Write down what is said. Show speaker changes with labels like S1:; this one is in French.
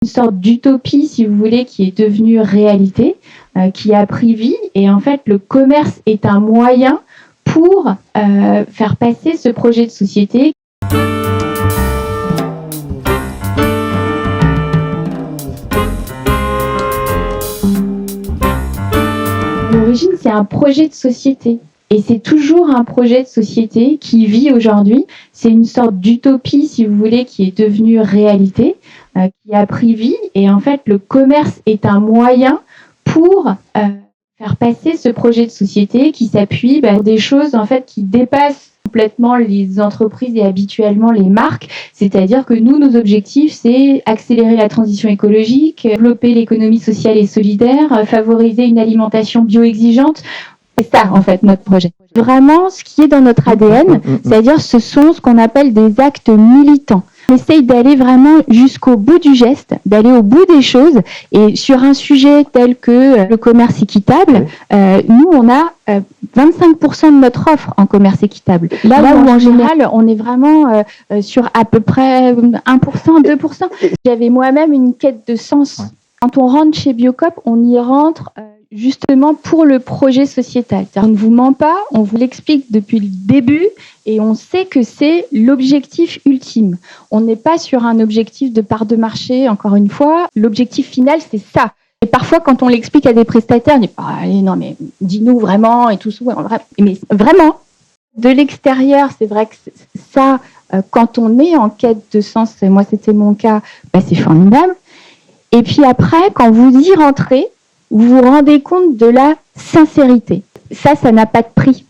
S1: une sorte d'utopie, si vous voulez, qui est devenue réalité, qui a pris vie. Et en fait, le commerce est un moyen pour faire passer ce projet de société. L'origine, c'est un projet de société. Et c'est toujours un projet de société qui vit aujourd'hui. C'est une sorte d'utopie, si vous voulez, qui est devenue réalité, qui a pris vie. Et en fait, le commerce est un moyen pour faire passer ce projet de société qui s'appuie sur des choses en fait qui dépassent complètement les entreprises et habituellement les marques. C'est-à-dire que nous, nos objectifs, c'est accélérer la transition écologique, développer l'économie sociale et solidaire, favoriser une alimentation bio-exigeante. C'est ça, en fait, notre projet. Vraiment, ce qui est dans notre ADN, c'est-à-dire ce sont ce qu'on appelle des actes militants. On essaye d'aller vraiment jusqu'au bout du geste, d'aller au bout des choses. Et sur un sujet tel que le commerce équitable, nous, on a 25% de notre offre en commerce équitable. Là où, en général, on est vraiment sur à peu près 1%, 2%. J'avais moi-même une quête de sens. Quand on rentre chez Biocoop, on y rentre justement pour le projet sociétal. On ne vous ment pas, on vous l'explique depuis le début et on sait que c'est l'objectif ultime. On n'est pas sur un objectif de part de marché, encore une fois. L'objectif final, c'est ça. Et parfois, quand on l'explique à des prestataires, on dit « allez, non, mais dis-nous vraiment et tout ça. » Mais vraiment, de l'extérieur, c'est vrai que ça, quand on est en quête de sens, et moi c'était mon cas, c'est formidable. Et puis après, quand vous y rentrez, vous vous rendez compte de la sincérité. Ça n'a pas de prix.